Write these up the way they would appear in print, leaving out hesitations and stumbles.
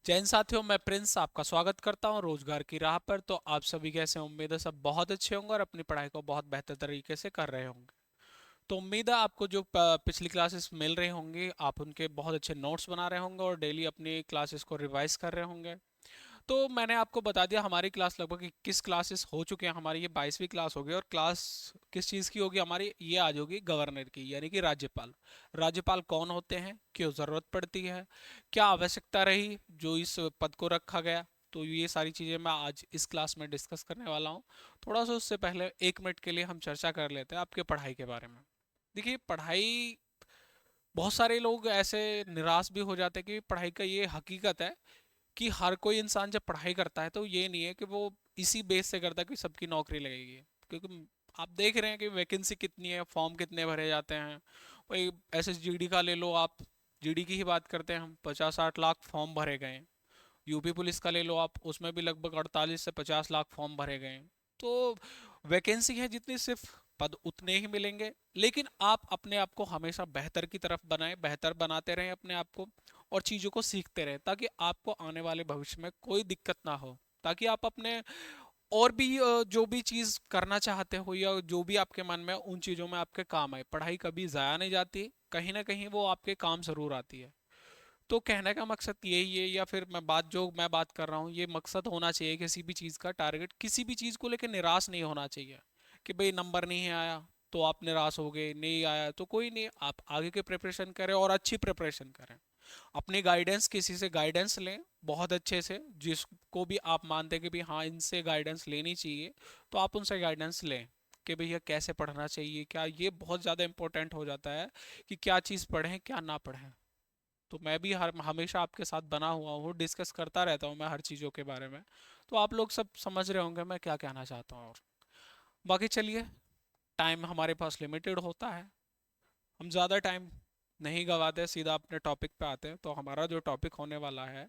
जय हिंद साथियों, मैं प्रिंस आपका स्वागत करता हूं रोजगार की राह पर। तो आप सभी कैसे हैं? उम्मीद है सब बहुत अच्छे होंगे और अपनी पढ़ाई को बहुत बेहतर तरीके से कर रहे होंगे। तो उम्मीद है आपको जो पिछली क्लासेस मिल रही होंगी, आप उनके बहुत अच्छे नोट्स बना रहे होंगे और डेली अपनी क्लासेस को रिवाइज कर रहे होंगे। तो मैंने आपको बता दिया हमारी क्लास लगभग 21 क्लासेस हो चुके हैं। हमारी ये 22वीं क्लास होगी और क्लास किस चीज़ की होगी हमारी? ये आज होगी गवर्नर की, यानी कि राज्यपाल। राज्यपाल कौन होते हैं, क्यों ज़रूरत पड़ती है, क्या आवश्यकता रही जो इस पद को रखा गया। तो ये सारी चीज़ें मैं आज इस क्लास में डिस्कस करने वाला हूँ। थोड़ा सा उससे पहले 1 मिनट के लिए हम चर्चा कर लेते हैं आपके पढ़ाई के बारे में। देखिए, पढ़ाई, बहुत सारे लोग ऐसे निराश भी हो जाते हैं कि पढ़ाई का ये हकीकत है कि हर कोई इंसान जब पढ़ाई करता है तो ये नहीं है कि वो इसी बेस से करता है कि सबकी नौकरी लगेगी। क्योंकि आप देख रहे हैं कि वैकेंसी कितनी है, फॉर्म कितने भरे जाते हैं। वही एसएसजीडी का ले लो आप, जीडी की ही बात करते हैं हम, 50-60 लाख फॉर्म भरे गए हैं। यूपी पुलिस का ले लो आप, उसमें भी लगभग 48 से 50 लाख फॉर्म भरे गए हैं। तो वैकेंसी है जितनी, सिर्फ पद उतने ही मिलेंगे। लेकिन आप अपने आप को हमेशा बेहतर की तरफ बनाएं, बेहतर बनाते रहें अपने आप को, और चीज़ों को सीखते रहें ताकि आपको आने वाले भविष्य में कोई दिक्कत ना हो। ताकि आप अपने और भी जो भी चीज़ करना चाहते हो या जो भी आपके मन में है, उन चीज़ों में आपके काम आए। पढ़ाई कभी ज़ाया नहीं जाती, कहीं ना कहीं वो आपके काम ज़रूर आती है। तो कहने का मकसद यही है, या फिर मैं बात कर रहा हूँ, ये मकसद होना चाहिए किसी भी चीज़ का। टारगेट किसी भी चीज़ को लेकर निराश नहीं होना चाहिए कि भाई नंबर नहीं आया तो आप निराश हो गए, नहीं आया तो कोई नहीं, आप आगे की प्रिपरेशन करें और अच्छी प्रिपरेशन करें। अपनी गाइडेंस, किसी से गाइडेंस लें बहुत अच्छे से, जिसको भी आप मानते हैं कि भाई हाँ इनसे गाइडेंस लेनी चाहिए, तो आप उनसे गाइडेंस लें कि भैया कैसे पढ़ना चाहिए, क्या। ये बहुत ज़्यादा इंपॉर्टेंट हो जाता है कि क्या चीज़ पढ़ें क्या ना पढ़ें। तो मैं भी हर हमेशा आपके साथ बना हुआ हूँ, डिस्कस करता रहता हूँ मैं हर चीज़ों के बारे में। तो आप लोग सब समझ रहे होंगे मैं क्या कहना चाहता हूँ। और बाकी चलिए, टाइम हमारे पास लिमिटेड होता है, हम ज़्यादा टाइम नहीं गवाते, सीधा अपने टॉपिक पे आते हैं। तो हमारा जो टॉपिक होने वाला है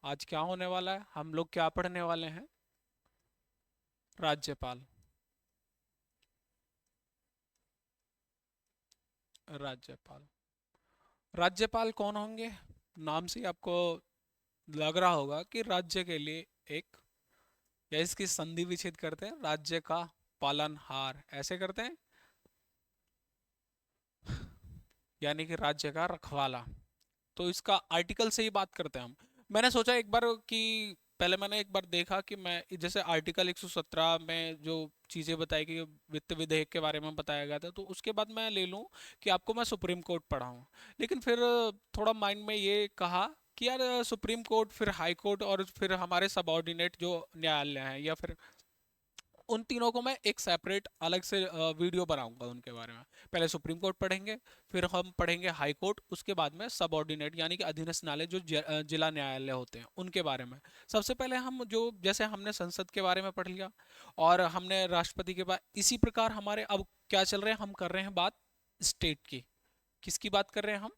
आज, क्या होने वाला है, हम लोग क्या पढ़ने वाले हैं? राज्यपाल। राज्यपाल। राज्यपाल कौन होंगे? नाम से ही आपको लग रहा होगा कि राज्य के लिए एक, या इसकी संधि विच्छेद करते हैं, राज्य का पालनहार ऐसे करते हैं, यानी कि राज्य का रखवाला। तो इसका आर्टिकल से ही बात करते हैं हम। मैंने सोचा एक बार कि पहले मैंने एक बार देखा कि मैं जैसे आर्टिकल 117 में जो चीज़ें बताई गई, वित्त विधेयक के बारे में बताया गया था, तो उसके बाद मैं ले लूँ कि आपको मैं सुप्रीम कोर्ट पढ़ाऊँ। लेकिन फिर थोड़ा माइंड में ये कहा कि यार सुप्रीम कोर्ट, फिर हाई कोर्ट, और फिर हमारे सबऑर्डिनेट जो न्यायालय हैं, या फिर उन तीनों को मैं एक सेपरेट अलग से वीडियो बनाऊंगा उनके बारे में। पहले सुप्रीम कोर्ट पढ़ेंगे, फिर हम पढ़ेंगे हाई कोर्ट, उसके बाद में सबऑर्डिनेट यानी कि अधीनस्थ न्यायालय जो जिला न्यायालय होते हैं उनके बारे में। सबसे पहले हम जो, जैसे हमने संसद के बारे में पढ़ लिया और हमने राष्ट्रपति के बाद, इसी प्रकार हमारे अब क्या चल रहे हैं, हम कर रहे हैं बात स्टेट की। किसकी बात कर रहे हैं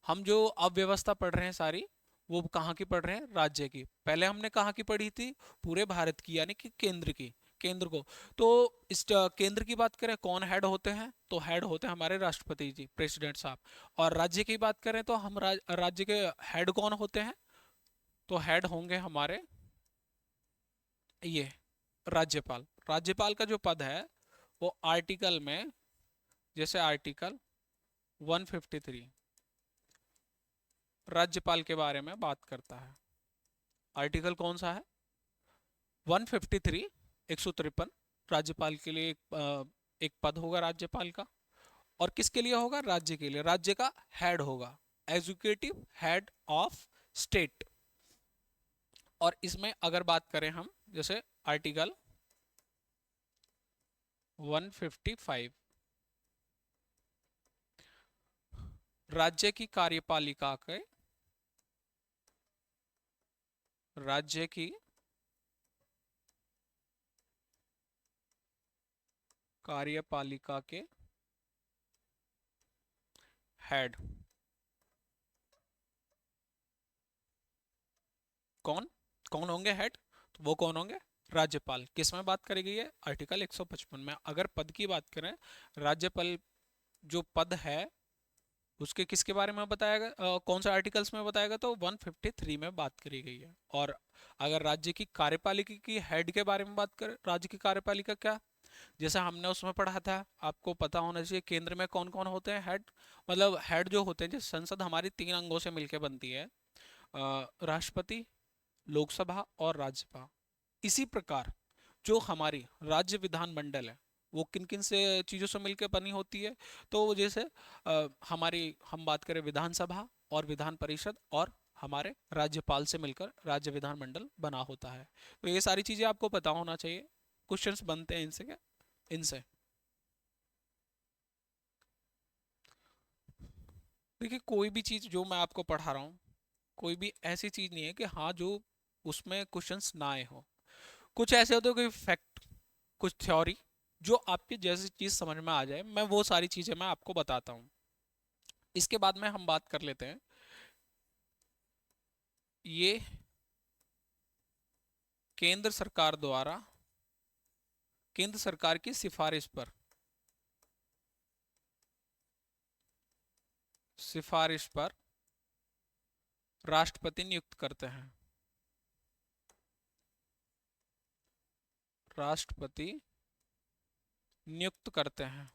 हम जो अव्यवस्था पढ़ रहे हैं सारी, वो कहाँ की पढ़ रहे हैं? राज्य की। पहले हमने कहाँ की पढ़ी थी? पूरे भारत की, यानी कि केंद्र की, केंद्र को। तो इस केंद्र की बात करें, कौन हेड होते हैं? तो हेड होते हैं हमारे राष्ट्रपति जी, प्रेसिडेंट साहब। और राज्य की बात करें तो हम राज्य के हेड कौन होते हैं? तो हेड होंगे हमारे ये राज्यपाल। राज्यपाल का जो पद है वो आर्टिकल में, जैसे आर्टिकल 153 राज्यपाल के बारे में बात करता है। आर्टिकल कौन सा है? 153, 153। राज्यपाल के लिए एक पद होगा राज्यपाल का। और किसके लिए होगा? राज्य के लिए। राज्य का हेड होगा, एग्जीक्यूटिव हेड ऑफ स्टेट। और इसमें अगर बात करें हम, जैसे आर्टिकल 155, राज्य की कार्यपालिका के, राज्य की कार्यपालिका के हेड कौन कौन होंगे हेड? तो वो कौन होंगे? राज्यपाल। किस में बात करी गई है? आर्टिकल 155 में। अगर पद की बात करें, राज्यपाल जो पद है उसके किसके बारे में बताया गया, कौन सा आर्टिकल्स में बताया गया, तो 153 में बात करी गई है। और अगर राज्य की कार्यपालिका की हेड के बारे में बात करें, राज्य की कार्यपालिका क्या, जैसे हमने उसमें पढ़ा था, आपको पता होना चाहिए केंद्र में कौन कौन होते हैं हेड, मतलब हेड जो होते हैं, जैसे संसद हमारी 3 अंगों से मिलकर बनती है, राष्ट्रपति, लोकसभा और राज्यसभा। इसी प्रकार जो हमारी राज्य विधानमंडल है वो किन किन से चीज़ों से मिलकर बनी होती है, तो जैसे हमारी हम बात करें विधानसभा और विधान परिषद और हमारे राज्यपाल से मिलकर राज्य विधानमंडल बना होता है। तो ये सारी चीज़ें आपको पता होना चाहिए, क्वेश्चंस बनते हैं इनसे क्या, इनसे। देखिए कोई भी चीज़ जो मैं आपको पढ़ा रहा हूँ, कोई भी ऐसी चीज़ नहीं है कि हाँ जो उसमें क्वेश्चंस ना आए हो। कुछ ऐसे होते हैं कोई फैक्ट, कुछ थ्योरी, जो आपकी जैसी चीज़ समझ में आ जाए, मैं वो सारी चीज़ें मैं आपको बताता हूँ। इसके बाद में हम बात कर लेते हैं, ये केंद्र सरकार द्वारा, केंद्र सरकार की सिफारिश पर, सिफारिश पर राष्ट्रपति नियुक्त करते हैं, राष्ट्रपति नियुक्त करते हैं,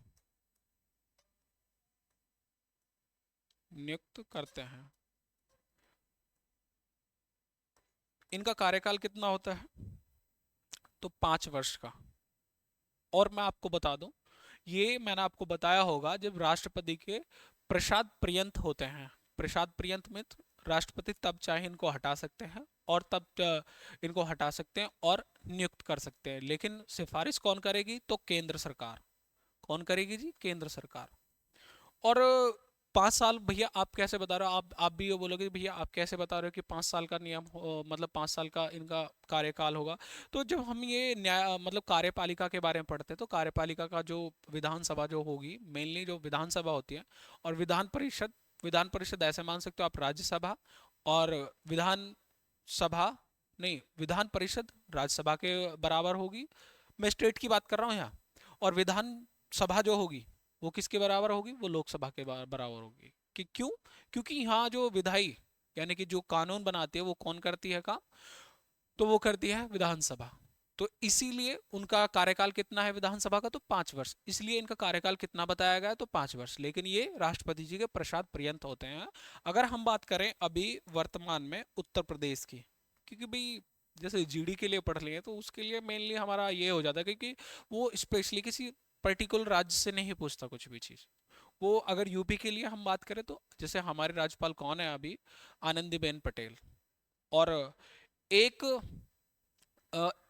नियुक्त करते हैं। इनका कार्यकाल कितना होता है, तो 5 वर्ष का। और मैं आपको बता दूं, ये मैंने आपको बताया होगा जब राष्ट्रपति के प्रसाद पर्यंत होते हैं, प्रसाद पर्यंत में तो राष्ट्रपति तब चाहे इनको हटा सकते हैं और तब इनको हटा सकते हैं और नियुक्त कर सकते हैं, लेकिन सिफारिश कौन करेगी, तो केंद्र सरकार। कौन करेगी जी, केंद्र सरकार। और 5 साल भैया आप कैसे बता रहे हो, आप भी ये बोलोगे भैया आप कैसे बता रहे हो कि 5 साल का नियम मतलब 5 साल का इनका कार्यकाल होगा। तो जब हम ये न्याय मतलब कार्यपालिका के बारे में पढ़ते हैं, तो कार्यपालिका का जो विधानसभा जो होगी, मेनली जो विधानसभा होती है, और विधान परिषद, विधान परिषद ऐसे मान सकते हो आप राज्यसभा, और विधान सभा, नहीं विधान परिषद राज्यसभा के बराबर होगी, मैं स्टेट की बात कर रहा हूँ यहाँ। और विधान सभा जो होगी वो किसके बराबर होगी, वो लोकसभा के बराबर होगी। कि क्यों, क्योंकि यहाँ जो विधायी यानी कि जो कानून बनाती है वो कौन करती है काम, तो वो करती है विधानसभा। तो इसीलिए उनका कार्यकाल कितना है विधानसभा का, तो 5 वर्ष, इसलिए इनका कार्यकाल कितना बताया गया है, तो 5 वर्ष, लेकिन ये राष्ट्रपति जी के प्रसाद पर्यंत होते हैं। अगर हम बात करें अभी वर्तमान में उत्तर प्रदेश की, क्योंकि भाई जैसे जीडी के लिए पढ़ लिए तो उसके लिए मेनली हमारा ये हो जाता है, क्योंकि वो स्पेशली किसी पर्टिकुलर राज्य से नहीं पूछता कुछ भी चीज़। वो अगर यूपी के लिए हम बात करें तो जैसे हमारे राज्यपाल कौन है अभी, आनंदीबेन पटेल। और एक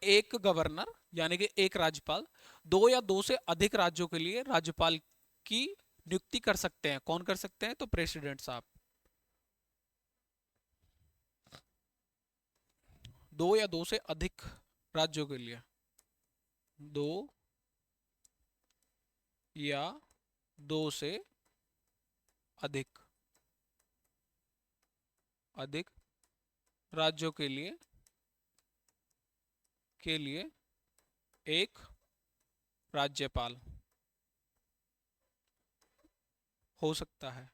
एक गवर्नर यानी कि एक राज्यपाल 2 या 2 से अधिक राज्यों के लिए राज्यपाल की नियुक्ति कर सकते हैं। कौन कर सकते हैं, तो प्रेसिडेंट साहब। 2 या 2 से अधिक राज्यों के लिए, 2 या 2 से अधिक, अधिक राज्यों के लिए एक राज्यपाल हो सकता है,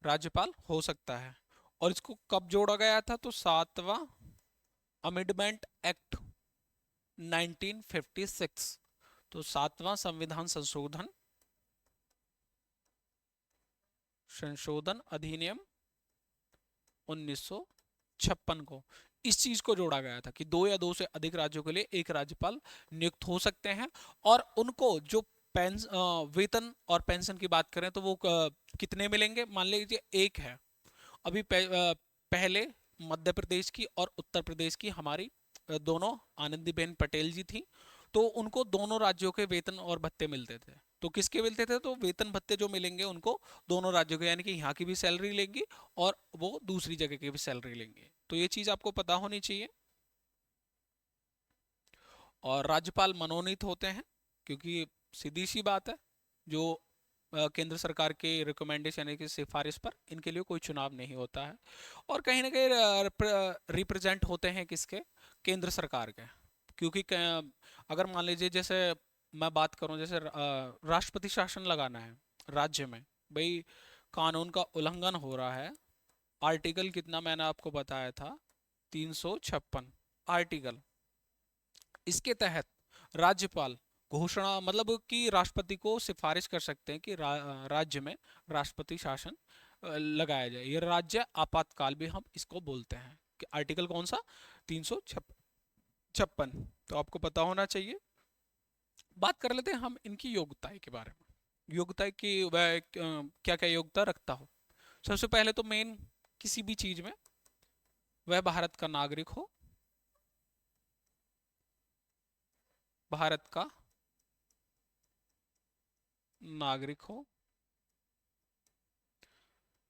राज्यपाल हो सकता है। और इसको कब जोड़ा गया था, तो 7वां अमेंडमेंट एक्ट 1956, तो 7वां संविधान संशोधन, संशोधन अधिनियम 1956 को इस चीज को जोड़ा गया था कि 2 या 2 से अधिक राज्यों के लिए एक राज्यपाल नियुक्त हो सकते हैं। और उनको जो वेतन और पेंशन की बात करें तो वो कितने मिलेंगे, मान लीजिए एक है अभी पहले मध्य प्रदेश की और उत्तर प्रदेश की हमारी दोनों आनंदीबेन पटेल जी थी, तो उनको दोनों राज्यों के वेतन और भत्ते मिलते थे। तो किसके मिलते थे, तो वेतन भत्ते जो मिलेंगे उनको दोनों राज्यों के, यानी कि यहाँ की भी सैलरी लेंगी और वो दूसरी जगह की भी सैलरी लेंगे। तो ये चीज़ आपको पता होनी चाहिए। और राज्यपाल मनोनीत होते हैं, क्योंकि सीधी सी बात है, जो केंद्र सरकार के रिकमेंडेशन यानी कि सिफारिश पर इनके लिए कोई चुनाव नहीं होता है। और कहीं ना कहीं रिप्रेजेंट होते हैं किसके, केंद्र सरकार के। क्योंकि अगर मान लीजिए जैसे मैं बात करूं, जैसे राष्ट्रपति शासन लगाना है राज्य में, भाई कानून का उल्लंघन हो रहा है, आर्टिकल कितना मैंने आपको बताया था, 356 आर्टिकल, इसके तहत राज्यपाल घोषणा मतलब कि राष्ट्रपति को सिफारिश कर सकते हैं कि राज्य में राष्ट्रपति शासन लगाया जाए। ये राज्य आपातकाल भी हम इसको बोलते हैं। कि आर्टिकल कौन सा, 356, तो आपको पता होना चाहिए। बात कर लेते हैं हम इनकी योग्यताएं के बारे में। योग्यता की वह क्या क्या योग्यता रखता हो। सबसे पहले तो मेन, किसी भी चीज में वह भारत का नागरिक हो, भारत का नागरिक हो।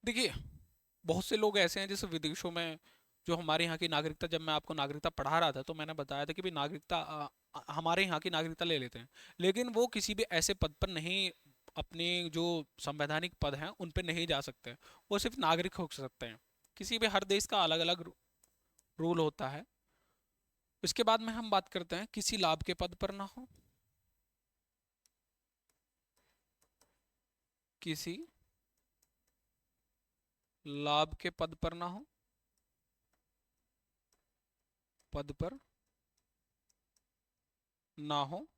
देखिए, बहुत से लोग ऐसे हैं जैसे विदेशों में, जो हमारे यहाँ की नागरिकता, जब मैं आपको नागरिकता पढ़ा रहा था तो मैंने बताया था कि भाई नागरिकता हमारे यहाँ की नागरिकता ले लेते हैं, लेकिन वो किसी भी ऐसे पद पर नहीं, अपने जो संवैधानिक पद हैं उन पर नहीं जा सकते। वो सिर्फ नागरिक हो सकते हैं। किसी भी हर देश का अलग अलग रूल होता है। इसके बाद में हम बात करते हैं किसी लाभ के पद पर ना हो, किसी लाभ के पद पर ना हो, पद पर ना हो,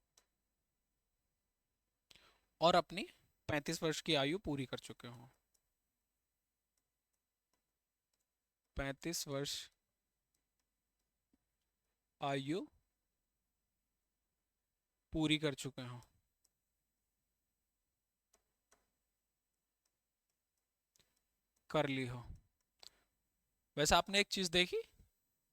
और अपनी 35 वर्ष की आयु पूरी कर चुके हों। 35 वर्ष आयु पूरी कर चुके हों, कर ली हो। वैसे आपने एक चीज देखी,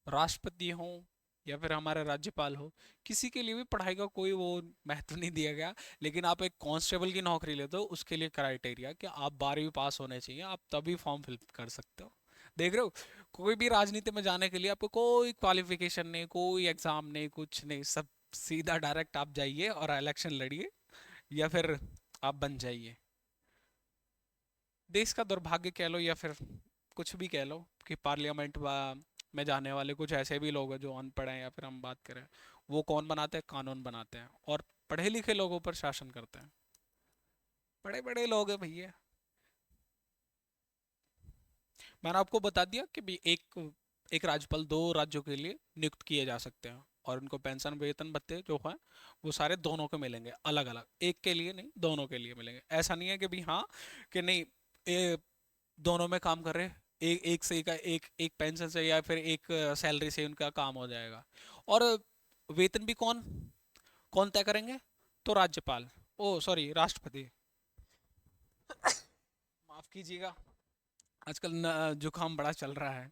राष्ट्रपति हो या फिर हमारे राज्यपाल हो, किसी के लिए भी पढ़ाई का कोई वो महत्व नहीं दिया गया। लेकिन आप एक कांस्टेबल की नौकरी लेते हो, उसके लिए क्राइटेरिया कि आप 12वीं पास होने चाहिए, आप तभी फॉर्म फिल कर सकते हो। देख रहे हो, कोई भी राजनीति में जाने के लिए आपको कोई क्वालिफिकेशन नहीं, कोई एग्जाम नहीं, कुछ नहीं, सब सीधा डायरेक्ट आप जाइए और इलेक्शन लड़िए, या फिर आप बन जाइए। देश का दुर्भाग्य कह लो या फिर कुछ भी कह लो कि पार्लियामेंट में जाने वाले कुछ ऐसे भी लोग हैं जो अनपढ़ हैं, या फिर हम बात करें, वो कौन बनाते हैं, कानून बनाते हैं, और पढ़े लिखे लोगों पर शासन करते हैं। बड़े बड़े लोग हैं भैया। मैंने आपको बता दिया कि भी एक एक राज्यपाल 2 राज्यों के लिए नियुक्त किए जा सकते हैं, और उनको पेंशन वेतन भत्ते जो है वो सारे दोनों को मिलेंगे, अलग अलग, एक के लिए नहीं, दोनों के लिए मिलेंगे। ऐसा नहीं है कि भी हाँ, कि नहीं, दोनों में काम कर रहे हैं, एक से एक पेंशन से या फिर एक सैलरी से उनका काम हो जाएगा। और वेतन भी कौन कौन तय करेंगे, तो राज्यपाल, ओ सॉरी, राष्ट्रपति। माफ कीजिएगा, आजकल जुकाम बड़ा चल रहा है।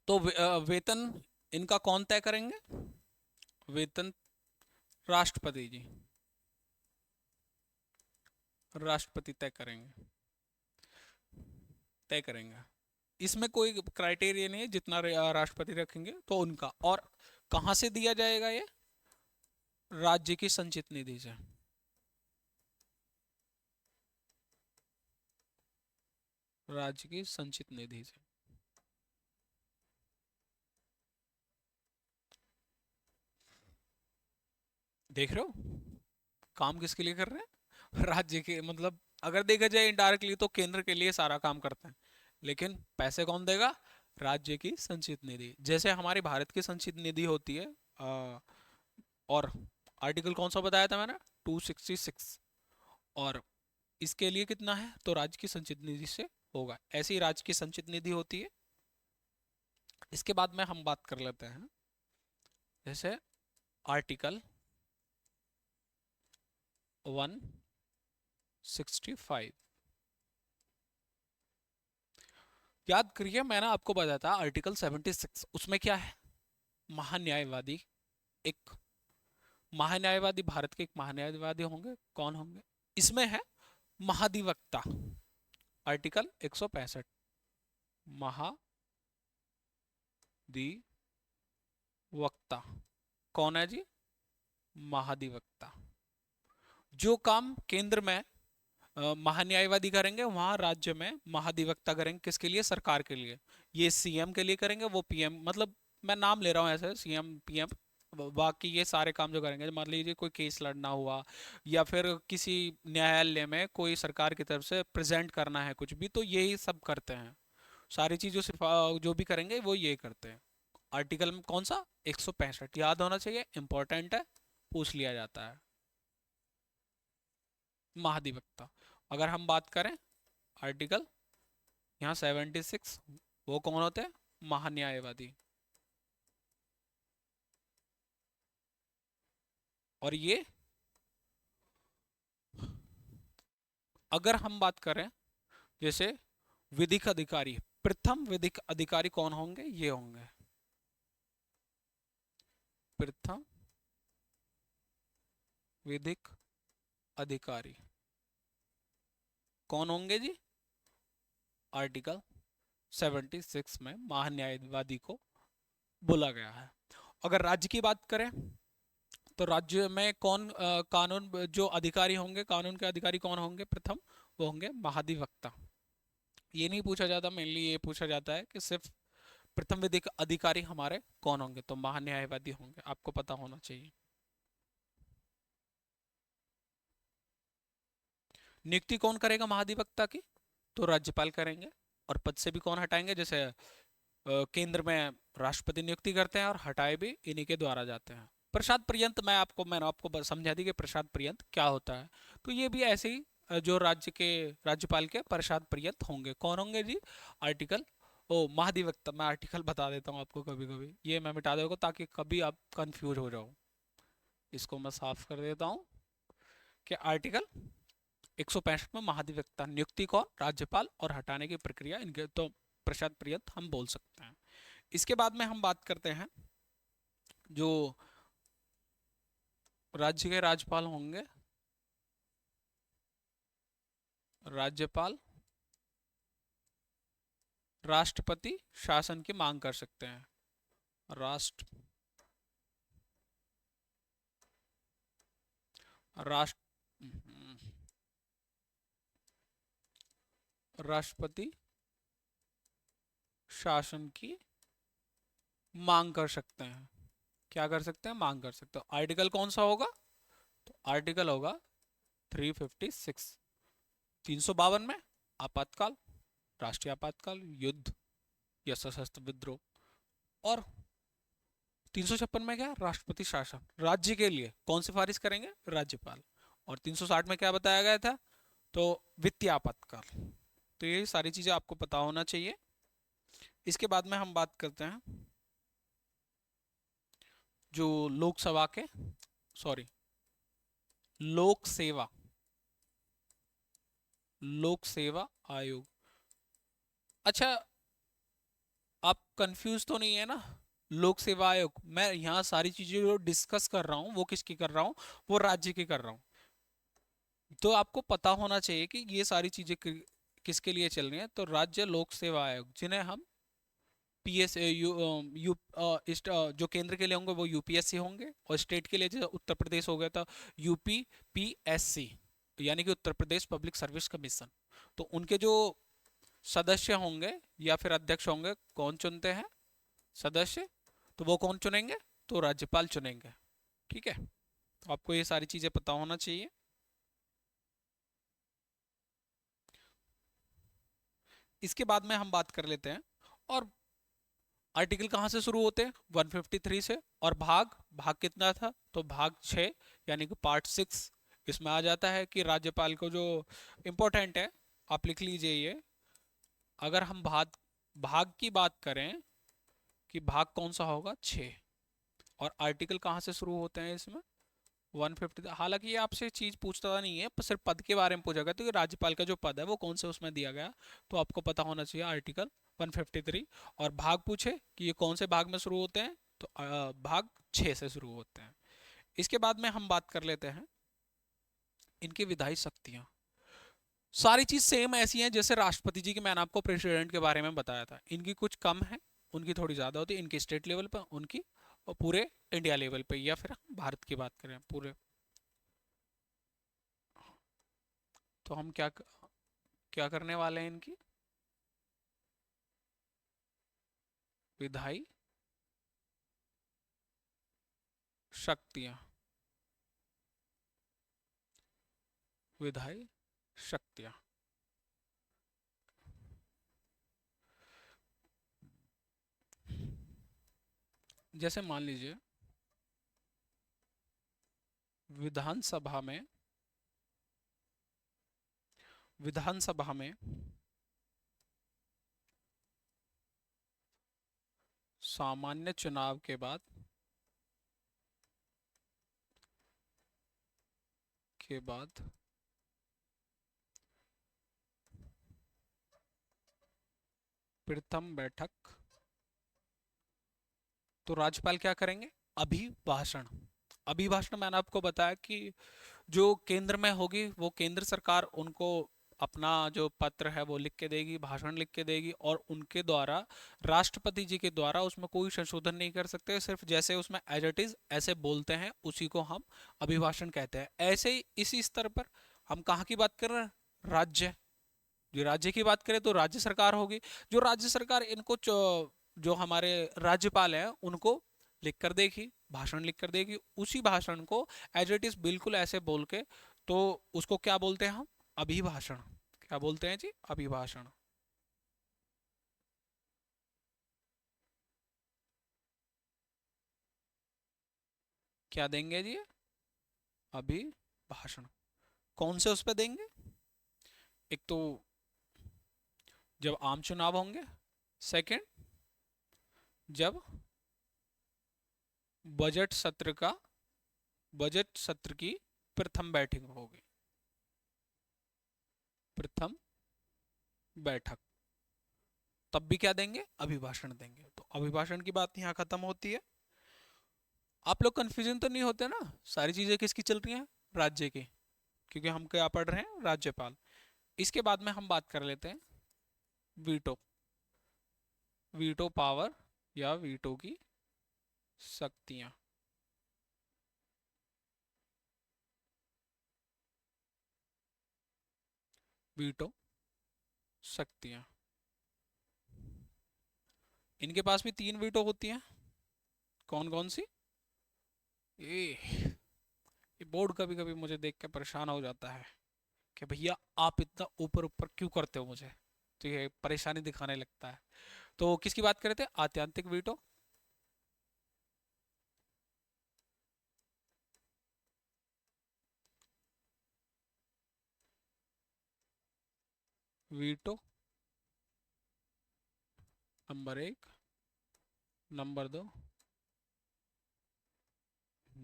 तो वेतन इनका कौन तय करेंगे, वेतन राष्ट्रपति जी, राष्ट्रपति तय करेंगे। इसमें कोई क्राइटेरिया नहीं है, जितना राष्ट्रपति रखेंगे तो उनका। और कहाँ से दिया जाएगा ये, राज्य की संचित निधि से। राज्य की संचित निधि से। देख रहे हो, काम किसके लिए कर रहे हैं, राज्य के, मतलब अगर देखा जाए इनडायरेक्टली तो केंद्र के लिए सारा काम करते हैं, लेकिन पैसे कौन देगा, राज्य की संचित निधि। जैसे हमारी भारत की संचित निधि होती है, और आर्टिकल कौन सा बताया था मैंने, 266, और इसके लिए कितना है, तो राज्य की संचित निधि से होगा। ऐसी राज्य की संचित निधि होती है। इसके बाद में हम बात कर लेते हैं, जैसे आर्टिकल 165। याद करिए, मैंने आपको बताया था आर्टिकल 76, उसमें क्या है, महान्यायवादी। एक महान्यायवादी, भारत के एक महान्यायवादी होंगे, कौन होंगे, इसमें है महाधिवक्ता। आर्टिकल 165, महाधिवक्ता कौन है जी, महाधिवक्ता। जो काम केंद्र में महान्यायवादी करेंगे, वहां राज्य में महाधिवक्ता करेंगे, किसके लिए, सरकार के लिए। ये सीएम के लिए करेंगे, वो पीएम, मतलब मैं नाम ले रहा हूँ ऐसे, सीएम पीएम, बाकी ये सारे काम जो करेंगे, मान लीजिए कोई केस लड़ना हुआ या फिर किसी न्यायालय में कोई सरकार की तरफ से प्रेजेंट करना है कुछ भी, तो यही सब करते हैं। सारी चीज़ जो सिर्फ जो भी करेंगे वो ये करते हैं। आर्टिकल में कौन सा? 165 याद होना चाहिए, इंपॉर्टेंट है, पूछ लिया जाता है। महाधिवक्ता, अगर हम बात करें आर्टिकल यहाँ 76, वो कौन होते हैं? महान्यायवादी। और ये अगर हम बात करें जैसे विधिक अधिकारी, प्रथम विधिक अधिकारी कौन होंगे? ये होंगे प्रथम विधिक अधिकारी। कौन होंगे जी? आर्टिकल 76 में महान्यायवादी को बोला गया है। अगर राज्य की बात करें तो राज्य में कौन कानून जो अधिकारी होंगे, कानून के अधिकारी कौन होंगे? प्रथम वो होंगे महाधिवक्ता। ये नहीं पूछा जाता, मेनली ये पूछा जाता है कि सिर्फ प्रथम विधिक अधिकारी हमारे कौन होंगे, तो महान्यायवादी होंगे, आपको पता होना चाहिए। नियुक्ति कौन करेगा महाधिवक्ता की? तो राज्यपाल करेंगे। और पद से भी कौन हटाएंगे? जैसे केंद्र में राष्ट्रपति नियुक्ति करते हैं और हटाए भी इन्हीं के द्वारा जाते हैं। प्रसाद पर्यंत मैंने आपको समझा दी कि प्रसाद पर्यंत क्या होता है। तो ये भी ऐसे ही जो राज्य के राज्यपाल के प्रसाद पर्यंत होंगे। कौन होंगे जी? आर्टिकल ओ महाधिवक्ता, मैं आर्टिकल बता देता हूँ आपको, कभी कभी ये मैं मिटा दूंगा ताकि कभी आप कंफ्यूज हो जाओ। इसको मैं साफ कर देता हूँ कि आर्टिकल 165 में महाधिवक्ता नियुक्ति कौन? राज्यपाल, और हटाने की प्रक्रिया इनके तो प्रसाद पर्यंत हम बोल सकते हैं। इसके बाद में हम बात करते हैं जो राज्य के राज्यपाल होंगे, राज्यपाल राष्ट्रपति शासन की मांग कर सकते हैं। राष्ट्र राष्ट्र राष्ट्रपति शासन की मांग कर सकते हैं। क्या कर सकते हैं? मांग कर सकते हो। आर्टिकल कौन सा होगा? तो आर्टिकल होगा 356, 352 में आपातकाल, राष्ट्रीय आपातकाल, युद्ध या सशस्त्र विद्रोह। और 356 में क्या? राष्ट्रपति शासन, राज्य के लिए कौन सिफारिश करेंगे? राज्यपाल। और 360 में क्या बताया गया था? तो वित्तीय आपातकाल। तो ये सारी चीजें आपको पता होना चाहिए। इसके बाद में हम बात करते हैं जो लोकसभा के, सॉरी, लोक सेवा, लोक सेवा आयोग। अच्छा, आप कंफ्यूज तो नहीं है ना? लोक सेवा आयोग, मैं यहाँ सारी चीजें जो डिस्कस कर रहा हूँ वो किसकी कर रहा हूँ? वो राज्य की कर रहा हूँ। तो आपको पता होना चाहिए कि ये सारी चीजें किसके लिए चल रही हैं। तो राज्य लोक सेवा आयोग, जिन्हें हम पीएस यू यू जो केंद्र के लिए होंगे वो यूपीएससी होंगे, और स्टेट के लिए जैसे उत्तर प्रदेश हो गया था यूपी पीएससी, यानी कि Uttar Pradesh public service commission. तो उनके जो सदस्य होंगे या फिर अध्यक्ष होंगे, कौन चुनते हैं? सदस्य। तो वो कौन चुनेंगे? तो राज्यपाल चुनेंगे। ठीक है, तो आपको ये सारी चीजें पता होना चाहिए। इसके बाद में हम बात कर लेते हैं, और आर्टिकल कहाँ से शुरू होते हैं? 153 से। और भाग भाग कितना था? तो भाग 6, यानी कि पार्ट 6। इसमें आ जाता है कि राज्यपाल को जो इम्पोर्टेंट है, आप लिख लीजिए ये। अगर हम भाग भाग की बात करें कि भाग कौन सा होगा? 6। और आर्टिकल कहाँ से शुरू होते हैं इसमें? 150। हालांकि ये आपसे चीज पूछता नहीं है, पर सिर्फ पद के बारे में पूछा गया, तो ये राज्यपाल का जो पद है वो कौन से उसमें दिया गया, तो आपको पता होना चाहिए आर्टिकल 153। और भाग पूछे कि ये कौन से भाग में शुरू होते हैं, तो भाग 6 से शुरू होते हैं। इसके बाद में हम बात कर लेते हैं इनकी विधायी शक्तियां। सारी चीज सेम ऐसी हैं जैसे राष्ट्रपति जी की, मैंने आपको प्रेसिडेंट के बारे में बताया था। इनकी कुछ कम है, उनकी थोड़ी ज्यादा होती है, इनकी स्टेट लेवल पर, उनकी और पूरे इंडिया लेवल पे, या फिर हम भारत की बात करें पूरे। तो हम क्या करने वाले हैं इनकी विधायी शक्तियां, विधायी शक्तियां। जैसे मान लीजिए विधानसभा में, विधानसभा में सामान्य चुनाव के बाद प्रथम बैठक, तो राज्यपाल क्या करेंगे? अभिभाषण। अभिभाषण मैंने आपको बताया कि जो केंद्र में होगी वो केंद्र सरकार उनको अपना जो पत्र है वो लिख के देगी, भाषण लिख के देगी, और उनके द्वारा, राष्ट्रपति जी के द्वारा उसमें कोई संशोधन नहीं कर सकते, सिर्फ जैसे उसमें एज इट इज ऐसे बोलते हैं उसी को हम अभिभाषण कहते हैं। ऐसे ही इसी स्तर पर हम कहाँ की बात कर रहे हैं? राज्य। जो राज्य की बात करें तो राज्य सरकार होगी। जो राज्य सरकार इनको जो हमारे राज्यपाल हैं उनको लिख कर देगी, भाषण लिख कर देगी, उसी भाषण को एज इट इज बिल्कुल ऐसे बोल के, तो उसको क्या बोलते हैं हम? अभिभाषण। क्या बोलते हैं जी? अभिभाषण। क्या देंगे जी? अभिभाषण। कौन से उस पे देंगे? एक तो जब आम चुनाव होंगे, सेकंड जब बजट सत्र का, बजट सत्र की प्रथम बैठक होगी, प्रथम बैठक, तब भी क्या देंगे? अभिभाषण देंगे। तो अभिभाषण की बात यहाँ खत्म होती है। आप लोग कंफ्यूजन तो नहीं होते ना? सारी चीजें किसकी चल रही हैं? राज्य की, क्योंकि हम क्या पढ़ रहे हैं? राज्यपाल। इसके बाद में हम बात कर लेते हैं वीटो। वीटो पावर या वीटो की शक्तियां। वीटो शक्तियां, इनके पास भी तीन वीटो होती हैं। कौन कौन सी? ये बोर्ड कभी कभी मुझे देख के परेशान हो जाता है कि भैया आप इतना ऊपर ऊपर क्यों करते हो मुझे, तो ये परेशानी दिखाने लगता है। तो किसकी बात कर रहे थे? आत्यांतिक वीटो। वीटो नंबर एक। नंबर दो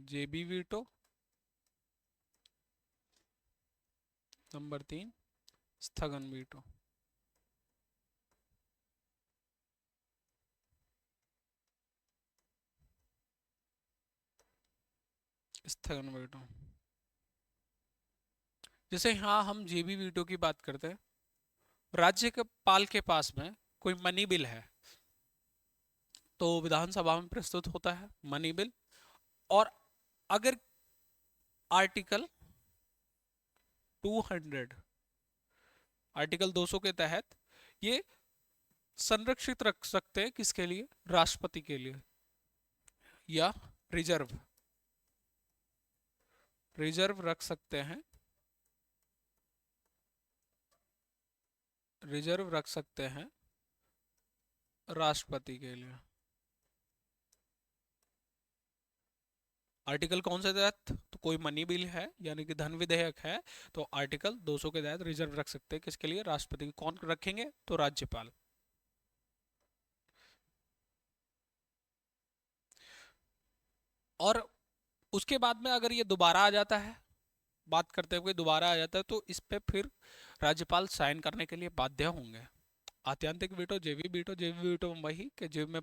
जेबी वीटो। नंबर तीन स्थगन वीटो। स्थगन वीटो। जैसे यहाँ हम जेबी वीटो की बात करते हैं, राज्य के पाल के पास में कोई मनी बिल है तो विधानसभा में प्रस्तुत होता है मनी बिल, और अगर आर्टिकल 200, आर्टिकल 200 के तहत ये संरक्षित रख सकते हैं, किसके लिए? राष्ट्रपति के लिए, या रिजर्व, रिजर्व रख सकते हैं, रिजर्व रख सकते हैं राष्ट्रपति के लिए। आर्टिकल कौन से तहत? तो कोई मनी बिल है यानी कि धन विधेयक है, तो आर्टिकल 200 के तहत रिजर्व रख सकते हैं, किसके लिए? राष्ट्रपति। कौन रखेंगे? तो राज्यपाल। और उसके बाद में अगर ये दोबारा आ जाता है, बात करते हुए दोबारा आ जाता है, तो इस पे फिर राज्यपाल साइन करने के लिए बाध्य होंगे। आत्यांतिक वीटो, जेबी वीटो, जेबी वीटो में वही कि जेब में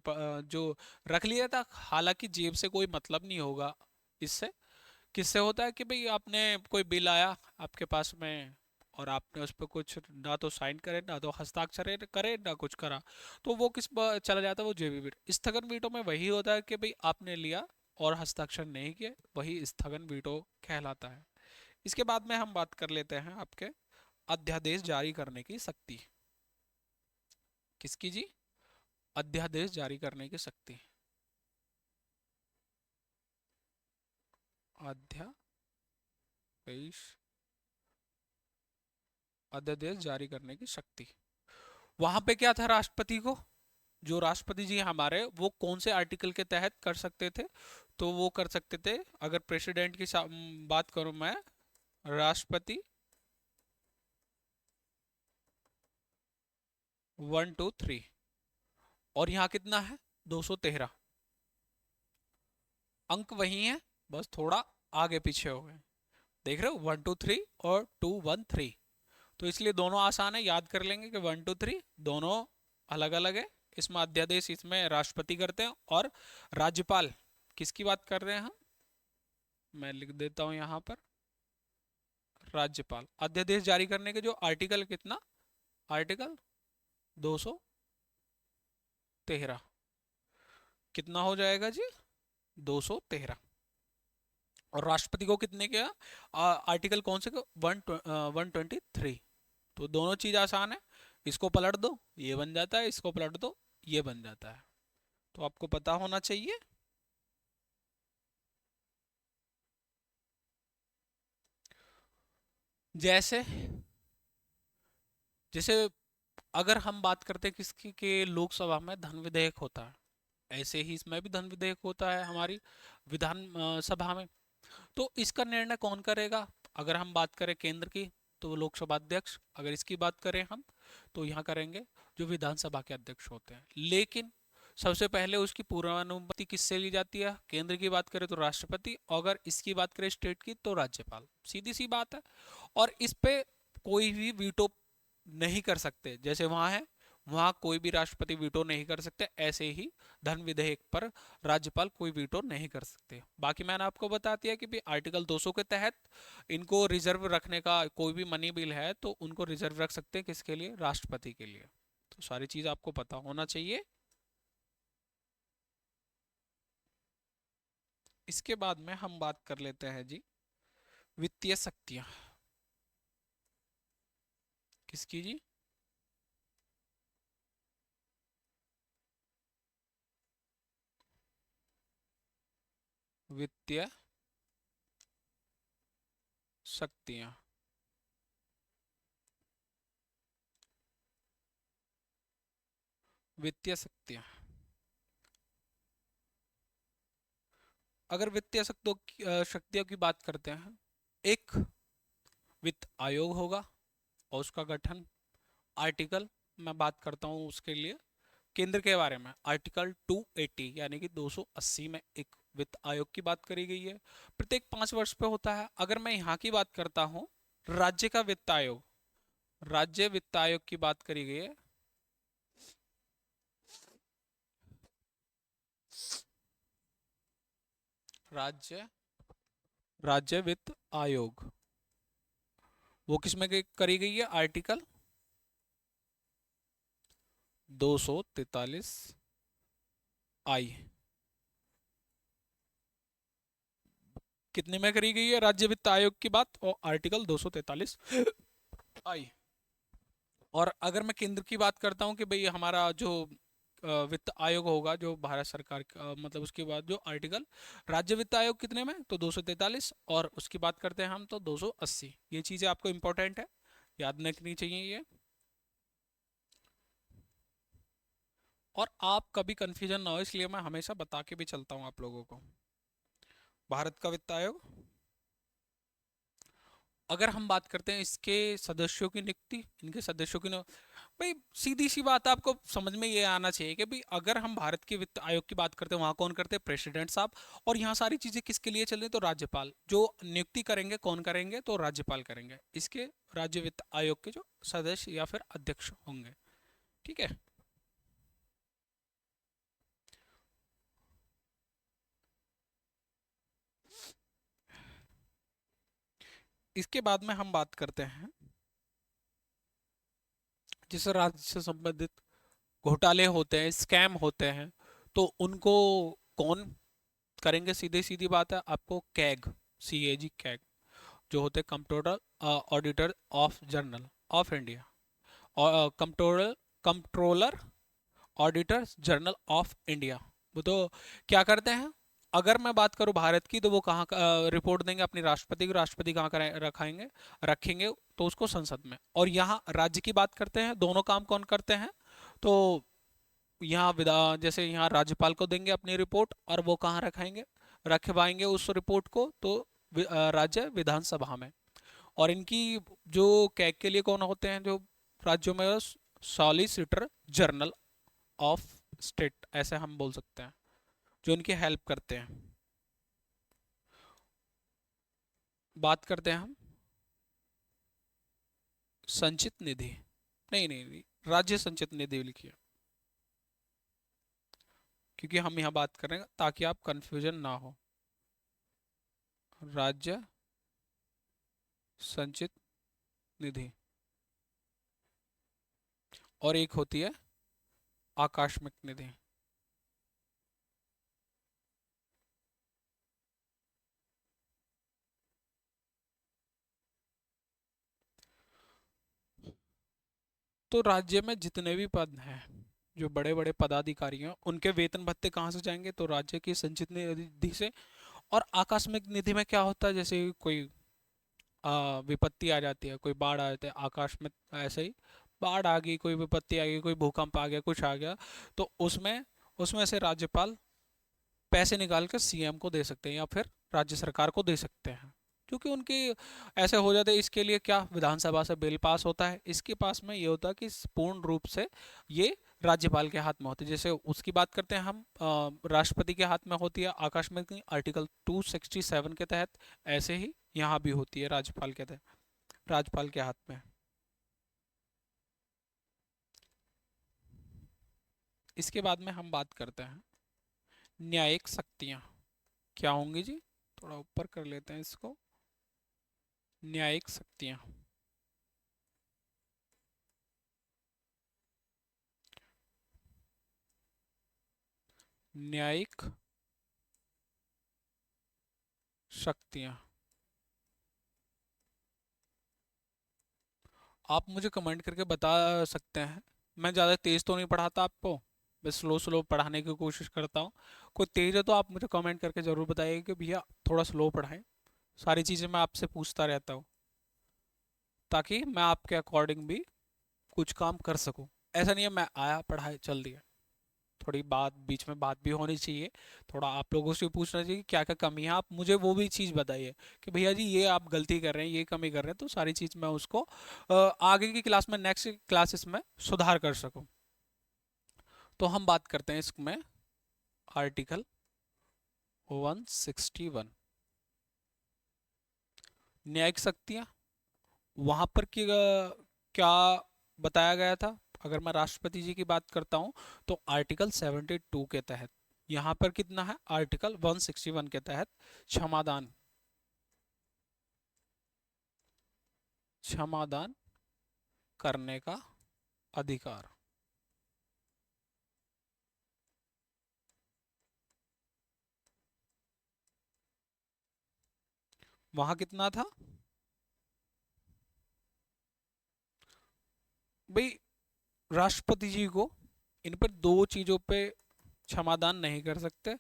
जो रख लिया था, हालांकि जेब से कोई मतलब नहीं होगा इससे। किससे होता है कि भाई आपने कोई बिल आया आपके पास में और आपने उस पर कुछ ना तो साइन करे, ना तो हस्ताक्षर करे, ना कुछ करा, तो वो चला जाता है? वो जेबी वीटो। स्थगन वीटो में वही होता है कि भाई आपने लिया और हस्ताक्षर नहीं किए, वही स्थगन वीटो कहलाता है। इसके बाद में हम बात कर लेते हैं आपके अध्यादेश जारी करने की शक्ति। किसकी जी? अध्यादेश जारी करने की शक्ति। अध्यादेश अध्यादेश जारी करने की शक्ति। वहां पे क्या था, राष्ट्रपति को, जो राष्ट्रपति जी हमारे, वो कौन से आर्टिकल के तहत कर सकते थे, तो वो कर सकते थे, अगर प्रेसिडेंट की बात करूं मैं, राष्ट्रपति 1 2 3, और यहाँ कितना है 213, अंक वही है, बस थोड़ा आगे पीछे हो गए, देख रहे हो 1 2 3 और 2 1 3, तो इसलिए दोनों आसान है, याद कर लेंगे कि 1 2 3 दोनों अलग अलग है। इसमें अध्यादेश इसमें राष्ट्रपति करते हैं, और राज्यपाल किसकी बात कर रहे हैं हम, मैं लिख देता हूं यहां पर, राज्यपाल। अध्यादेश जारी करने के जो आर्टिकल, कितना आर्टिकल 213, कितना हो जाएगा जी 213, और राष्ट्रपति को कितने के, आर्टिकल कौन से, 123, तो दोनों चीज आसान है, इसको पलट दो ये बन जाता है, इसको पलट दो ये बन जाता है, तो आपको पता होना चाहिए। जैसे जैसे अगर हम बात करते हैं किसकी के लोकसभा में धन विधेयक होता है, ऐसे ही इसमें भी धन विधेयक होता है हमारी विधान सभा में, तो इसका निर्णय कौन करेगा, अगर हम बात करें केंद्र की तो वो लोकसभा अध्यक्ष, अगर इसकी बात करें हम तो यहाँ करेंगे जो विधानसभा के अध्यक्ष होते हैं, लेकिन सबसे पहले उसकी पूर्वानुमति किससे ली जाती है, केंद्र की बात करें तो राष्ट्रपति, अगर इसकी बात करें स्टेट की तो राज्यपाल, सीधी सी बात है, और इस पे कोई भी वीटो नहीं कर सकते, जैसे वहां है वहां कोई भी राष्ट्रपति वीटो नहीं कर सकते, ऐसे ही धन विधेयक पर राज्यपाल कोई वीटो नहीं कर सकते। बाकी मैंने आपको बता दिया कि भी आर्टिकल 200 के तहत इनको रिजर्व रखने का, कोई भी मनी बिल है तो उनको रिजर्व रख सकते हैं, किसके लिए, राष्ट्रपति के लिए, तो सारी चीज आपको पता होना चाहिए। इसके बाद में हम बात कर लेते हैं जी वित्तीय शक्तियां, किसकी जी, वित्तीय शक्तियां। वित्तीय शक्तियां, अगर वित्तीय शक्तियों की बात करते हैं, एक वित्त आयोग होगा, और उसका गठन, आर्टिकल मैं बात करता हूँ उसके लिए, केंद्र के बारे में आर्टिकल 280 यानी कि 280 में एक वित्त आयोग की बात करी गई है, प्रत्येक 5 वर्ष पे होता है। अगर मैं यहाँ की बात करता हूँ, राज्य का वित्त आयोग, राज्य वित्त आयोग की बात करी गई है, राज्य राज्य वित्त आयोग, वो किसमें करी गई है, आर्टिकल 243 आई, कितने में करी गई है राज्य वित्त आयोग की बात, और आर्टिकल 243 आई। और अगर मैं केंद्र की बात करता हूँ कि भाई हमारा जो वित्त आयोग होगा जो भारत सरकार का, मतलब उसके बाद जो आर्टिकल, राज्य वित्त आयोग कितने में, तो 243, और उसकी बात करते हैं हम तो 280, ये चीजें आपको इंपॉर्टेंट है, याद रखनी चाहिए ये, और आप कभी कंफ्यूजन ना हो इसलिए मैं हमेशा बता के भी चलता हूँ आप लोगों को। भारत का वित्त आयोग, अगर हम बात करते हैं इसके सदस्यों की नियुक्ति, इनके सदस्यों की भाई सीधी सी बात है, आपको समझ में ये आना चाहिए कि भाई अगर हम भारत के वित्त आयोग की बात करते हैं, वहां कौन करते हैं, प्रेसिडेंट साहब, और यहाँ सारी चीजें किसके लिए चल रही है, तो राज्यपाल, जो नियुक्ति करेंगे कौन करेंगे, तो राज्यपाल करेंगे इसके, राज्य वित्त आयोग के जो सदस्य या फिर अध्यक्ष होंगे, ठीक है। इसके बाद में हम बात करते हैं जिस राज्य से संबंधित घोटाले होते हैं, स्कैम होते हैं, तो उनको कौन करेंगे, सीधी सीधी बात है, आपको कैग, CAG कैग, जो होते हैं comptroller auditor of journal of India, और controller controller auditor general of India, वो तो क्या करते हैं, अगर मैं बात करूं भारत की, तो वो कहाँ रिपोर्ट देंगे? अपनी राष्ट्रपति को। राष्ट्रपति कहाँ रखाएंगे, रखेंगे? तो उसको संसद में। और यहाँ राज्य की बात करते हैं, दोनों काम कौन करते हैं? तो यहाँ जैसे यहाँ राज्यपाल को देंगे अपनी रिपोर्ट, और वो कहाँ रखाएंगे, रखवाएंगे उस रिपोर्ट को? तो राज्य विधानसभा में। और इनकी जो कैग के लिए कौन होते हैं जो राज्यों में? सॉलिसिटर जनरल ऑफ स्टेट, ऐसे हम बोल सकते हैं, जो इनकी हेल्प करते हैं। बात करते हैं हम संचित निधि। नहीं नहीं नहीं, राज्य संचित निधि लिखिए, क्योंकि हम यहाँ बात कर रहे हैं ताकि आप कंफ्यूजन ना हो। राज्य संचित निधि। और एक होती है आकस्मिक निधि। तो राज्य में जितने भी पद हैं, जो बड़े बड़े पदाधिकारी हैं, उनके वेतन भत्ते कहाँ से जाएंगे? तो राज्य की संचित निधि से। और आकस्मिक निधि में क्या होता है? जैसे कोई विपत्ति आ जाती है, कोई बाढ़ आ जाती है, आकाश में ऐसे ही बाढ़ आ गई, कोई विपत्ति आ गई, कोई भूकंप आ गया, कुछ आ गया, तो उसमें उसमें से राज्यपाल पैसे निकाल कर सीएम को दे सकते हैं, या फिर राज्य सरकार को दे सकते हैं, क्योंकि उनकी ऐसे हो जाते हैं। इसके लिए क्या विधानसभा से बिल पास होता है, इसके पास में ये होता है कि पूर्ण रूप से ये राज्यपाल के हाथ में होती है। जैसे उसकी बात करते हैं हम, राष्ट्रपति के हाथ में होती है आकस्मिक आर्टिकल 267 के तहत, ऐसे ही यहाँ भी होती है राज्यपाल के तहत, राज्यपाल के हाथ में। इसके बाद में हम बात करते हैं न्यायिक शक्तियाँ क्या होंगी जी। थोड़ा ऊपर कर लेते हैं इसको। न्यायिक शक्तियाँ। न्यायिक शक्तियाँ। आप मुझे कमेंट करके बता सकते हैं। मैं ज़्यादा तेज़ तो नहीं पढ़ाता आपको, मैं स्लो स्लो पढ़ाने की कोशिश करता हूँ। कोई तेज़ है तो आप मुझे कमेंट करके ज़रूर बताइए कि भैया थोड़ा स्लो पढ़ाएं। सारी चीज़ें मैं आपसे पूछता रहता हूँ, ताकि मैं आपके अकॉर्डिंग भी कुछ काम कर सकूँ। ऐसा नहीं है मैं आया पढ़ाई चल दिया। थोड़ी बात बीच में बात भी होनी चाहिए। थोड़ा आप लोगों से भी पूछना चाहिए कि क्या क्या कमी है, आप मुझे वो भी चीज़ बताइए कि भैया जी ये आप गलती कर रहे हैं, ये कमी कर रहे हैं, तो सारी चीज़ मैं उसको आगे की क्लास में, नेक्स्ट क्लासेस में सुधार कर सकूं। तो हम बात करते हैं इसमें आर्टिकल 161, न्यायिक शक्तियाँ। वहाँ पर क्या बताया गया था? अगर मैं राष्ट्रपति जी की बात करता हूँ, तो आर्टिकल 72 के तहत, यहाँ पर कितना है? आर्टिकल 161 के तहत क्षमादान, क्षमादान करने का अधिकार। वहां कितना था भाई? राष्ट्रपति जी को इन पर दो चीजों पे क्षमादान नहीं कर सकते।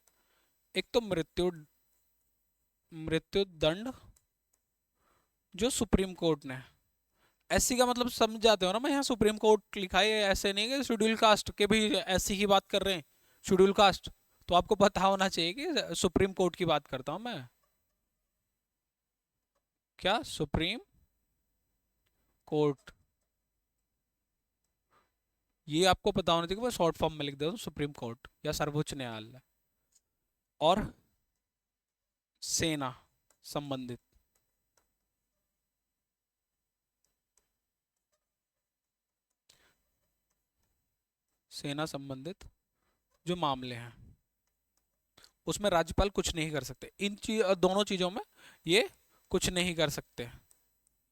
एक तो मृत्यु दंड, जो सुप्रीम कोर्ट ने, एससी का मतलब समझ जाते हो ना? मैं यहाँ सुप्रीम कोर्ट लिखा है, ऐसे नहीं कि शेड्यूल कास्ट के भी एससी की बात कर रहे हैं, शेड्यूल कास्ट। तो आपको पता होना चाहिए कि सुप्रीम कोर्ट की बात करता हूँ मैं। क्या सुप्रीम कोर्ट, ये आपको पता होना चाहिए कि मैं शॉर्ट फॉर्म में लिख देता हूँ सुप्रीम कोर्ट या सर्वोच्च न्यायालय। और सेना संबंधित, सेना संबंधित जो मामले हैं, उसमें राज्यपाल कुछ नहीं कर सकते। दोनों चीजों में ये कुछ नहीं कर सकते।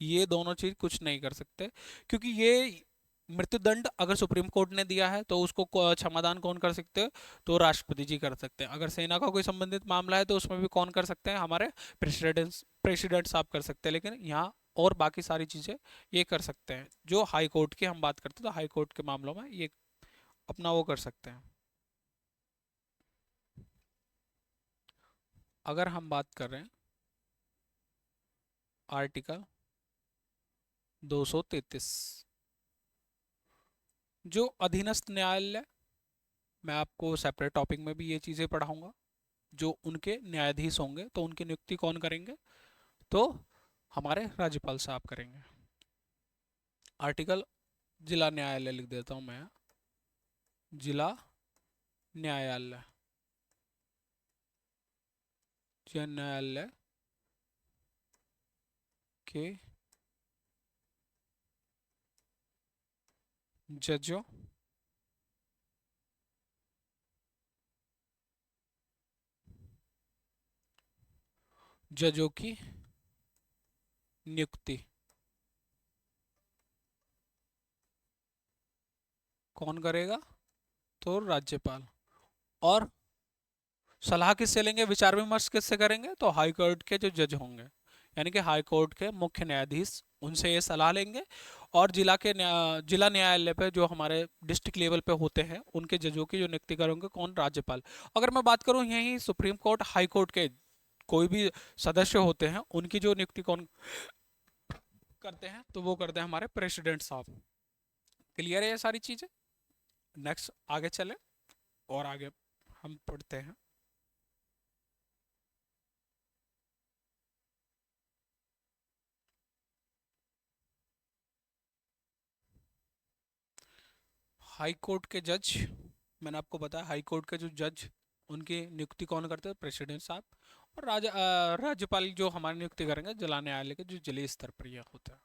ये दोनों चीज कुछ नहीं कर सकते, क्योंकि ये मृत्युदंड अगर सुप्रीम कोर्ट ने दिया है तो उसको क्षमादान कौन कर सकते हैं? तो राष्ट्रपति जी कर सकते हैं। अगर सेना का कोई संबंधित मामला है तो उसमें भी कौन कर सकते हैं? हमारे प्रेसिडेंट, प्रेसिडेंट साहब कर सकते हैं। लेकिन यहाँ और बाकी सारी चीजें ये कर सकते हैं। जो हाई कोर्ट की हम बात करते हैं, तो हाई कोर्ट के मामलों में ये अपना वो कर सकते हैं। अगर हम बात कर रहे हैं आर्टिकल 233, जो अधीनस्थ न्यायालय, मैं आपको सेपरेट टॉपिक में भी ये चीज़ें पढ़ाऊंगा। जो उनके न्यायाधीश होंगे तो उनकी नियुक्ति कौन करेंगे, तो हमारे राज्यपाल साहब करेंगे। आर्टिकल, जिला न्यायालय लिख देता हूँ मैं, जिला न्यायालय, जिला न्यायालय के जजों जजों की नियुक्ति कौन करेगा, तो राज्यपाल। और सलाह किससे लेंगे, विचार विमर्श किससे करेंगे, तो हाई कोर्ट के जो जज होंगे, यानी कि हाई कोर्ट के मुख्य न्यायाधीश, उनसे ये सलाह लेंगे। और जिला न्यायालय पे जो हमारे डिस्ट्रिक्ट लेवल पे होते हैं, उनके जजों की जो नियुक्ति करेंगे कौन, राज्यपाल। अगर मैं बात करूं यही सुप्रीम कोर्ट, हाई कोर्ट के कोई भी सदस्य होते हैं, उनकी जो नियुक्ति कौन करते हैं, तो वो करते हैं हमारे प्रेसिडेंट साहब। क्लियर है ये सारी चीजें। नेक्स्ट आगे चले और आगे हम पढ़ते हैं। हाई कोर्ट के जज, मैंने आपको बताया हाई कोर्ट के जो जज, उनकी नियुक्ति कौन करते हैं, प्रेसिडेंट साहब। और राज्यपाल जो हमारी नियुक्ति करेंगे जिला न्यायालय के जो जिले स्तर पर यह होता है।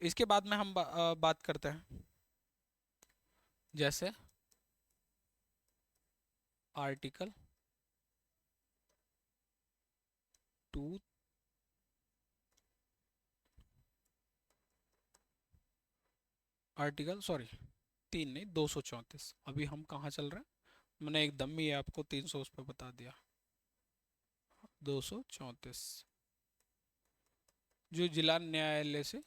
इसके बाद में हम बात करते हैं, जैसे आर्टिकल 2, आर्टिकल सॉरी 3 नहीं, 234। अभी हम कहाँ चल रहे हैं, मैंने एकदम ही आपको 300 उस पर बता दिया। 234, जो जिला न्यायालय से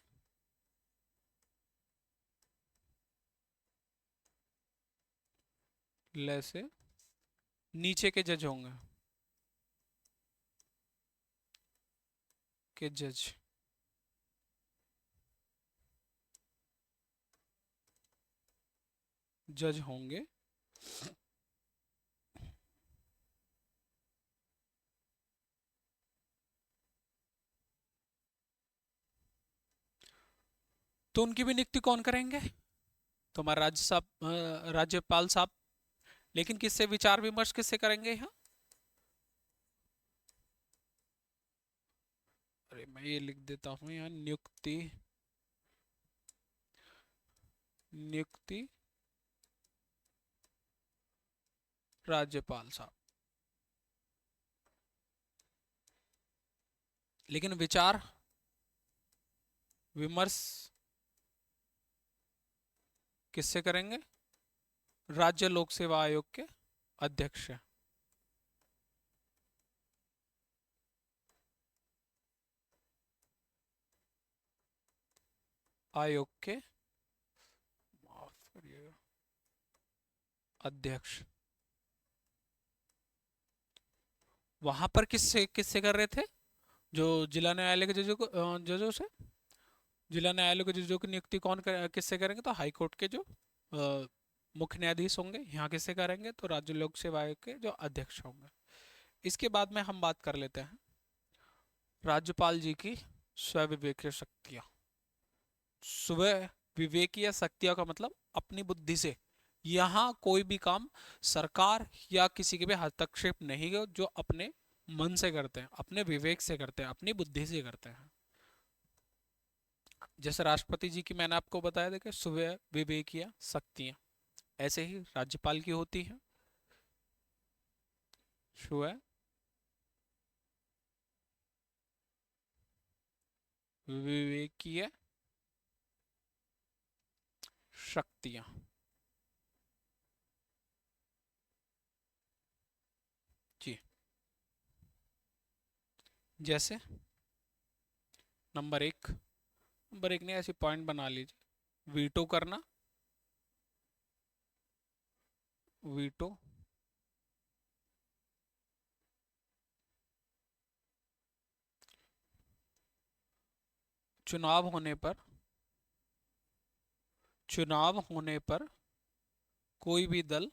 ले से नीचे के जज होंगे, के जज जज होंगे, तो उनकी भी नियुक्ति कौन करेंगे, तो हमारे राज्यपाल साहब। लेकिन किससे विचार विमर्श किससे करेंगे यहाँ, अरे मैं ये लिख देता हूँ यहाँ, नियुक्ति, नियुक्ति राज्यपाल साहब। लेकिन विचार विमर्श किससे करेंगे, राज्य लोक सेवा आयोग के अध्यक्ष, आयोग के, माफ करिएगा, अध्यक्ष। वहां पर किससे किससे कर रहे थे, जो जिला न्यायालय के जजों से, जिला न्यायालय के जजों की नियुक्ति किससे करेंगे, तो हाई कोर्ट के जो मुख्य न्यायाधीश होंगे। यहाँ किससे करेंगे, तो राज्य लोक सेवा आयोग के जो अध्यक्ष होंगे। इसके बाद में हम बात कर लेते हैं राज्यपाल जी की स्व शक्तियां। स्व विवेकीय शक्तियों का मतलब अपनी बुद्धि से, यहाँ कोई भी काम सरकार या किसी के भी हस्तक्षेप नहीं है, जो अपने मन से करते हैं, अपने विवेक से करते हैं, अपनी बुद्धि से करते हैं। जैसे राष्ट्रपति जी की मैंने आपको बताया था कि स्व विवेकीय शक्तियां, ऐसे ही राज्यपाल की होती हैं स्व विवेकीय शक्तियां। जी, जैसे नंबर एक ने ऐसी पॉइंट बना लीजिए, वीटो करना, वीटो चुनाव होने पर चुनाव होने पर कोई भी दल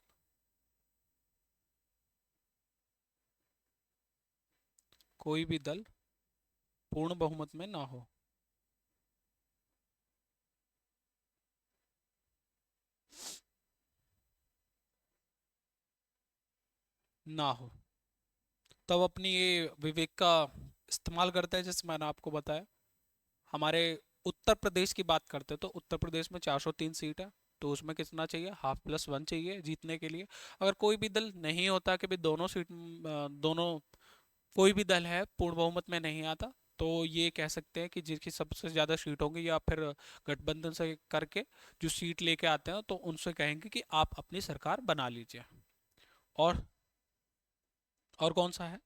पूर्ण बहुमत में ना हो। ना हो तब अपनी ये विवेक का इस्तेमाल करते हैं, जैसे मैंने आपको बताया। हमारे उत्तर प्रदेश की बात करते हैं तो उत्तर प्रदेश में 403 सीट है। तो उसमें कितना चाहिए, हाफ प्लस वन चाहिए जीतने के लिए। अगर कोई भी दल नहीं होता कि भाई दोनों सीट दोनों कोई भी दल है पूर्ण बहुमत में नहीं आता, तो ये कह सकते हैं कि जिसकी सबसे ज़्यादा सीट होंगी या फिर गठबंधन से करके जो सीट लेके आते हैं तो उनसे कहेंगे कि आप अपनी सरकार बना लीजिए। और और कौन सा है,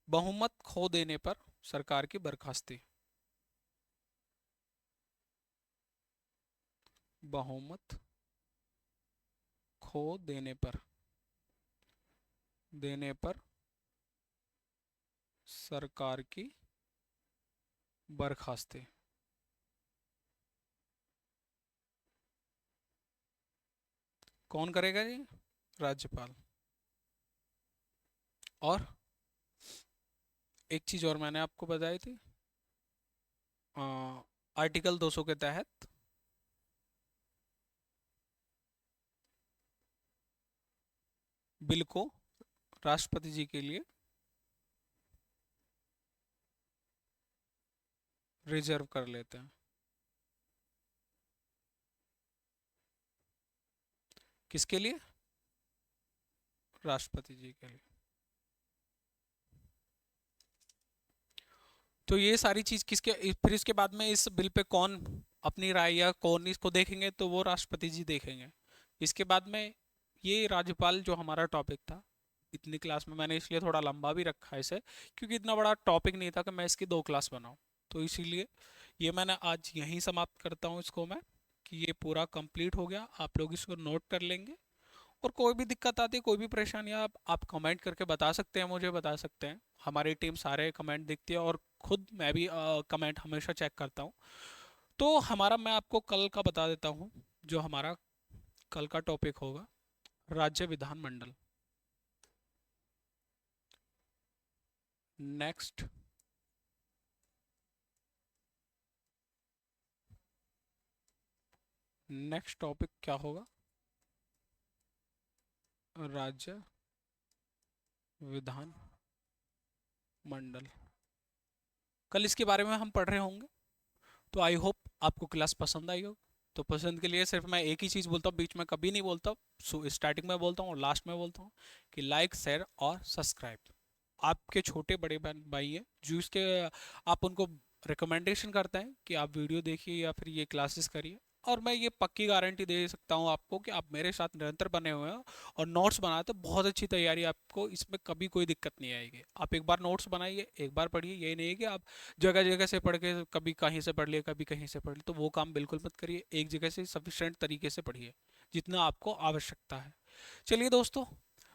बहुमत खो देने पर सरकार की बर्खास्ती। बहुमत खो देने पर सरकार की बर्खास्ती। कौन करेगा जी, राज्यपाल। और एक चीज और मैंने आपको बताई थी, आर्टिकल 200 के तहत बिल को राष्ट्रपति जी के लिए रिजर्व कर लेते हैं। किसके लिए, राष्ट्रपति जी के लिए। तो ये सारी चीज किसके, फिर इसके बाद में इस बिल पे कौन अपनी राय या कौन इसको देखेंगे, तो वो राष्ट्रपति जी देखेंगे। इसके बाद में ये राज्यपाल जो हमारा टॉपिक था, इतनी क्लास में मैंने इसलिए थोड़ा लंबा भी रखा है इसे, क्योंकि इतना बड़ा टॉपिक नहीं था कि मैं इसकी 2 क्लास बनाऊं। तो इसीलिए ये मैंने आज यहीं समाप्त करता हूँ इसको मैं, कि ये पूरा कंप्लीट हो गया। आप लोग इसको नोट कर लेंगे। और कोई भी दिक्कत आती है, कोई भी परेशानी आप कमेंट करके बता सकते हैं, मुझे बता सकते हैं। हमारी टीम सारे कमेंट देखती है और खुद मैं भी कमेंट हमेशा चेक करता हूँ। तो हमारा, मैं आपको कल का बता देता हूँ, जो हमारा कल का टॉपिक होगा, राज्य विधानमंडल। नेक्स्ट नेक्स्ट टॉपिक क्या होगा, राज्य विधान मंडल। कल इसके बारे में हम पढ़ रहे होंगे। तो आई होप आपको क्लास पसंद आई हो। तो पसंद के लिए सिर्फ मैं एक ही चीज़ बोलता हूँ, बीच में कभी नहीं बोलता। सो स्टार्टिंग में बोलता हूँ और लास्ट में बोलता हूँ कि लाइक शेयर और सब्सक्राइब। आपके छोटे बड़े बहन भाई हैं जो इसके, आप उनको रिकमेंडेशन करते हैं कि आप वीडियो देखिए या फिर ये क्लासेस करिए। और मैं ये पक्की गारंटी दे सकता हूँ आपको कि आप मेरे साथ निरंतर बने हुए हैं और नोट्स बनाते हैं, बहुत अच्छी तैयारी, आपको इसमें कभी कोई दिक्कत नहीं आएगी। आप एक बार नोट्स बनाइए, एक बार पढ़िए। यही नहीं है कि आप जगह जगह से पढ़ के कभी कहीं से पढ़ लिया कभी कहीं से पढ़ लिया, तो वो काम बिल्कुल मत करिए। एक जगह से सफिशेंट तरीके से पढ़िए जितना आपको आवश्यकता है। चलिए दोस्तों,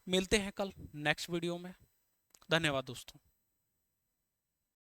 मिलते हैं कल नेक्स्ट वीडियो में। धन्यवाद दोस्तों।